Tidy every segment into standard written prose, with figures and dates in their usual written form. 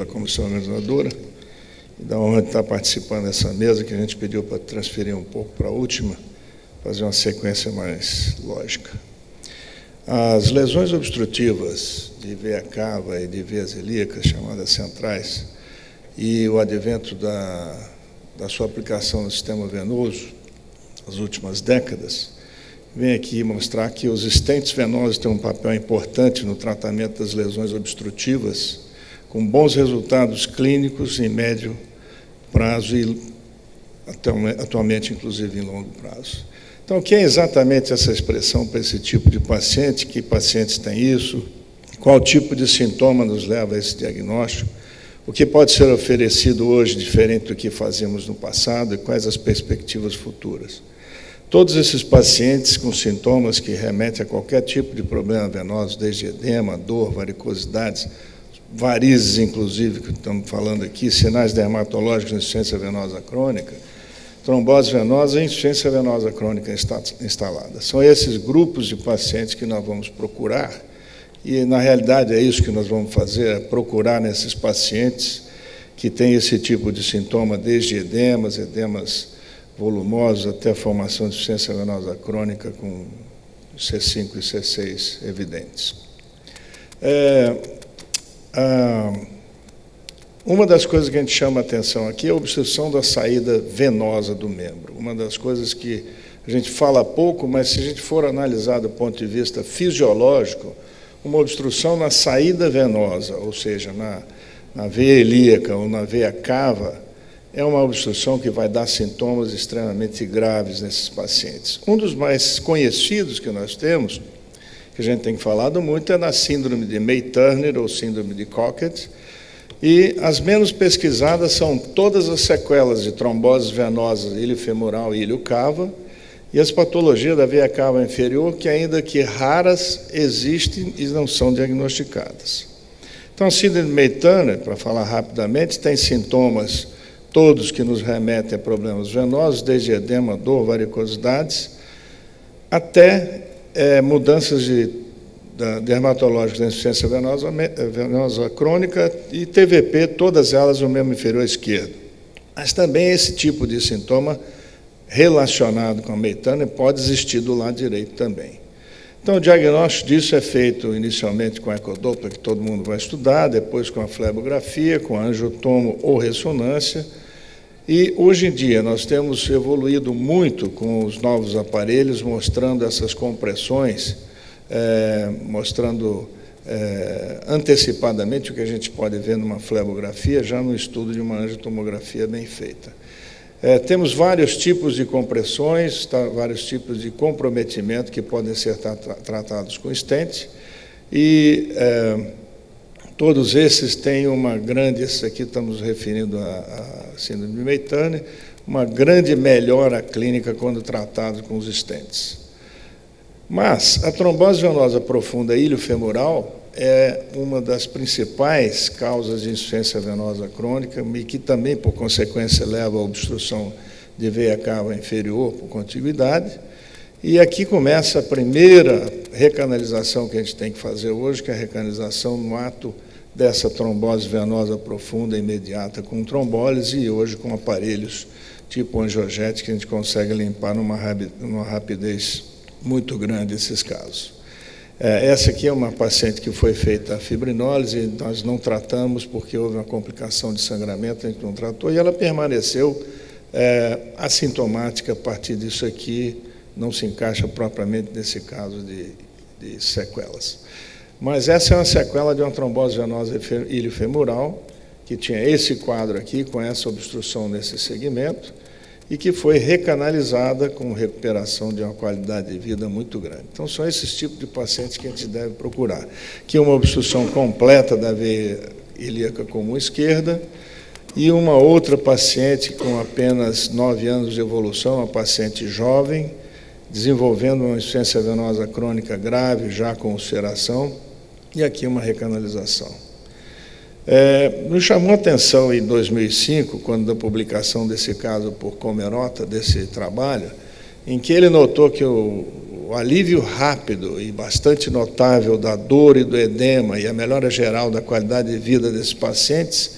pela comissão organizadora e da honra de estar participando dessa mesa que a gente pediu para transferir um pouco para a última, fazer uma sequência mais lógica. As lesões obstrutivas de veia cava e de veias ilíacas, chamadas centrais, e o advento da sua aplicação no sistema venoso, nas últimas décadas, vem aqui mostrar que os stents venosos têm um papel importante no tratamento das lesões obstrutivas, com bons resultados clínicos em médio prazo e, atualmente, inclusive, em longo prazo. Então, o que é exatamente essa expressão para esse tipo de paciente? Que pacientes têm isso? Qual tipo de sintoma nos leva a esse diagnóstico? O que pode ser oferecido hoje diferente do que fazíamos no passado e quais as perspectivas futuras? Todos esses pacientes com sintomas que remetem a qualquer tipo de problema venoso, desde edema, dor, varicosidades, varizes, inclusive, que estamos falando aqui, sinais dermatológicos de insuficiência venosa crônica, trombose venosa e insuficiência venosa crônica instalada. São esses grupos de pacientes que nós vamos procurar, e, na realidade, é isso que nós vamos fazer, é procurar nesses pacientes que têm esse tipo de sintoma, desde edemas volumosos até a formação de insuficiência venosa crônica com C5 e C6 evidentes. Uma das coisas que a gente chama a atenção aqui é a obstrução da saída venosa do membro. Uma das coisas que a gente fala pouco, mas se a gente for analisar do ponto de vista fisiológico, uma obstrução na saída venosa, ou seja, na veia ilíaca ou na veia cava, é uma obstrução que vai dar sintomas extremamente graves nesses pacientes. Um dos mais conhecidos que nós temos, que a gente tem falado muito, é na síndrome de May-Turner ou síndrome de Cockett, e as menos pesquisadas são todas as sequelas de tromboses venosas ilio-femoral e ilio-cava, e as patologias da veia cava inferior, que ainda que raras, existem e não são diagnosticadas. Então, a síndrome de May-Turner, para falar rapidamente, tem sintomas todos que nos remetem a problemas venosos, desde edema, dor, varicosidades, até mudanças dermatológicas da insuficiência venosa crônica e TVP, todas elas no membro inferior esquerdo. Mas também esse tipo de sintoma relacionado com a May-Turner pode existir do lado direito também. Então, o diagnóstico disso é feito inicialmente com a ecodoppler, que todo mundo vai estudar, depois com a flebografia, com a angiotomo ou ressonância. E, hoje em dia, nós temos evoluído muito com os novos aparelhos, mostrando essas compressões, mostrando antecipadamente o que a gente pode ver numa flebografia, já no estudo de uma angiotomografia bem feita. Temos vários tipos de compressões, vários tipos de comprometimento que podem ser tratados com stent, e todos esses têm uma grande, esse aqui estamos referindo a síndrome de May-Turner, uma grande melhora clínica quando tratado com os stents. Mas a trombose venosa profunda ilio-femoral é uma das principais causas de insuficiência venosa crônica e que também, por consequência, leva à obstrução de veia cava inferior por contiguidade. E aqui começa a primeira recanalização que a gente tem que fazer hoje, que é a recanalização no ato dessa trombose venosa profunda imediata com trombólise e hoje com aparelhos tipo angiogético que a gente consegue limpar numa rapidez muito grande esses casos. Essa aqui é uma paciente que foi feita a fibrinólise, nós não tratamos porque houve uma complicação de sangramento, a gente não tratou, e ela permaneceu assintomática a partir disso aqui, não se encaixa propriamente nesse caso de sequelas. Mas essa é uma sequela de uma trombose venosa ilio-femoral, que tinha esse quadro aqui, com essa obstrução nesse segmento, e que foi recanalizada com recuperação de uma qualidade de vida muito grande. Então, são esses tipos de pacientes que a gente deve procurar. Aqui uma obstrução completa da veia ilíaca comum esquerda e uma outra paciente com apenas 9 anos de evolução, uma paciente jovem, desenvolvendo uma insuficiência venosa crônica grave, já com ulceração, e aqui uma recanalização. Nos chamou a atenção em 2005, quando da publicação desse caso por Comerota, desse trabalho, em que ele notou que o o alívio rápido e bastante notável da dor e do edema e a melhora geral da qualidade de vida desses pacientes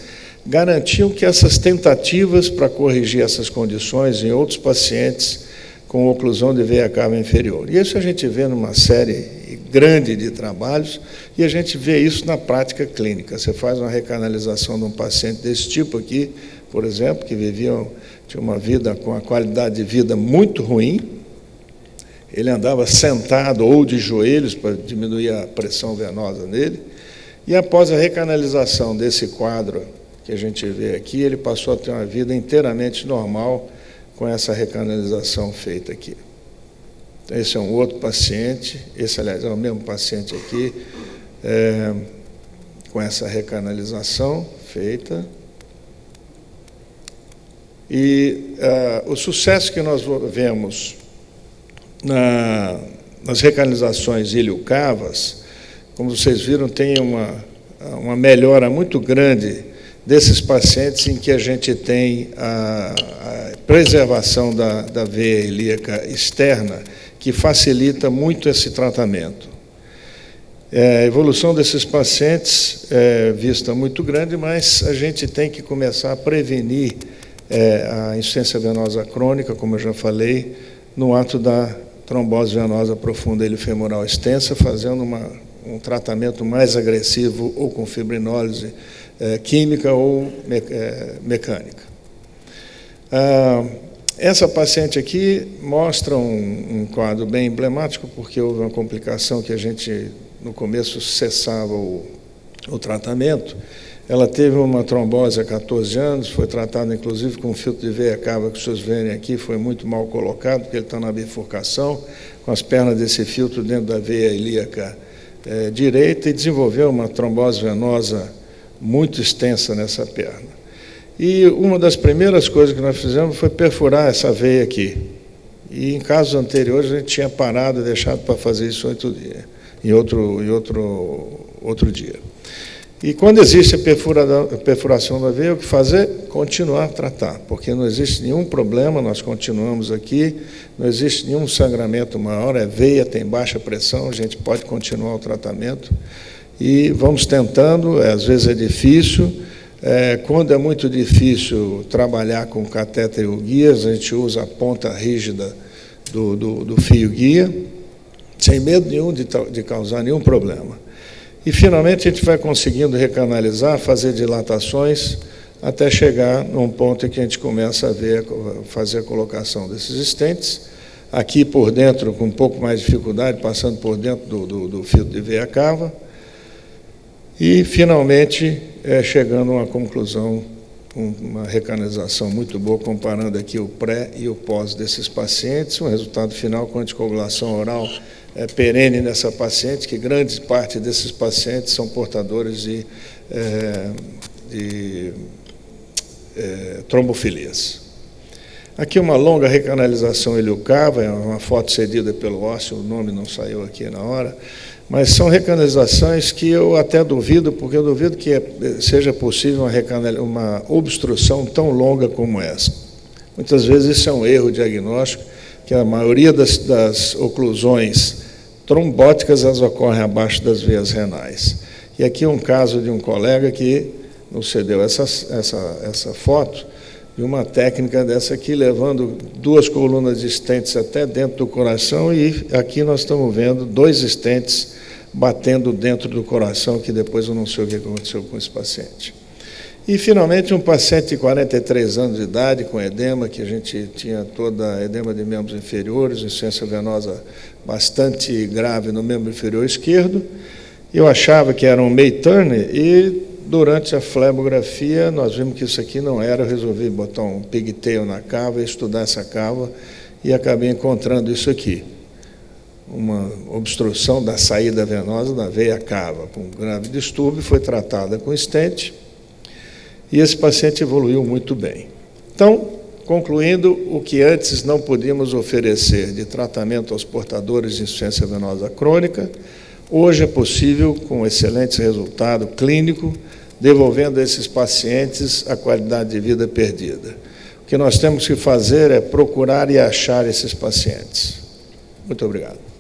garantiam que essas tentativas para corrigir essas condições em outros pacientes com oclusão de veia cava inferior. E isso a gente vê numa série grande de trabalhos e a gente vê isso na prática clínica. Você faz uma recanalização de um paciente desse tipo aqui, por exemplo, que tinha uma vida com a qualidade de vida muito ruim, ele andava sentado ou de joelhos para diminuir a pressão venosa nele, e após a recanalização desse quadro que a gente vê aqui, ele passou a ter uma vida inteiramente normal com essa recanalização feita aqui. Então, esse é um outro paciente, esse, aliás, é o mesmo paciente aqui, com essa recanalização feita. E o sucesso que nós vemos nas recanalizações ilio-cavas, como vocês viram, tem uma melhora muito grande desses pacientes em que a gente tem a preservação da veia ilíaca externa, que facilita muito esse tratamento. A evolução desses pacientes é vista muito grande, mas a gente tem que começar a prevenir a insuficiência venosa crônica, como eu já falei, no ato da trombose venosa profunda ilio-femoral extensa, fazendo um tratamento mais agressivo ou com fibrinólise química ou mecânica. Essa paciente aqui mostra um quadro bem emblemático, porque houve uma complicação que a gente, no começo, cessava o tratamento. Ela teve uma trombose há 14 anos, foi tratada, inclusive, com um filtro de veia cava, que vocês verem aqui, foi muito mal colocado, porque ele está na bifurcação, com as pernas desse filtro dentro da veia ilíaca direita, e desenvolveu uma trombose venosa muito extensa nessa perna. E uma das primeiras coisas que nós fizemos foi perfurar essa veia aqui. E em casos anteriores a gente tinha parado e deixado para fazer isso em outro dia. E quando existe a perfuração da veia, o que fazer? Continuar a tratar, porque não existe nenhum problema, nós continuamos aqui, não existe nenhum sangramento maior, é veia, tem baixa pressão, a gente pode continuar o tratamento. E vamos tentando, às vezes é difícil. Quando é muito difícil trabalhar com catéter ou guias, a gente usa a ponta rígida do fio guia, sem medo nenhum de causar nenhum problema. E, finalmente, a gente vai conseguindo recanalizar, fazer dilatações, até chegar num ponto em que a gente começa a fazer a colocação desses estentes, aqui por dentro, com um pouco mais de dificuldade, passando por dentro do filtro de veia cava, e, finalmente, chegando a uma conclusão, uma recanalização muito boa, comparando aqui o pré e o pós desses pacientes, um resultado final com anticoagulação oral perene nessa paciente, que grande parte desses pacientes são portadores de trombofilias. Aqui uma longa recanalização ilio-cava, é uma foto cedida pelo ósseo, o nome não saiu aqui na hora, mas são recanalizações que eu até duvido, porque eu duvido que seja possível uma obstrução tão longa como essa. Muitas vezes isso é um erro diagnóstico, que a maioria das oclusões trombóticas elas ocorrem abaixo das veias renais. E aqui um caso de um colega que nos cedeu essa foto, de uma técnica dessa aqui, levando 2 colunas de estentes até dentro do coração, e aqui nós estamos vendo 2 estentes batendo dentro do coração, que depois eu não sei o que aconteceu com esse paciente. E, finalmente, um paciente de 43 anos de idade, com edema, que a gente tinha toda edema de membros inferiores, insuficiência venosa bastante grave no membro inferior esquerdo. Eu achava que era um May-Turner, e durante a flebografia nós vimos que isso aqui não era, eu resolvi botar um pigtail na cava e estudar essa cava, e acabei encontrando isso aqui, uma obstrução da saída venosa da veia cava, com um grave distúrbio, foi tratada com stent, e esse paciente evoluiu muito bem. Então, concluindo, o que antes não podíamos oferecer de tratamento aos portadores de insuficiência venosa crônica, hoje é possível, com excelente resultado clínico, devolvendo a esses pacientes a qualidade de vida perdida. O que nós temos que fazer é procurar e achar esses pacientes. Muito obrigado.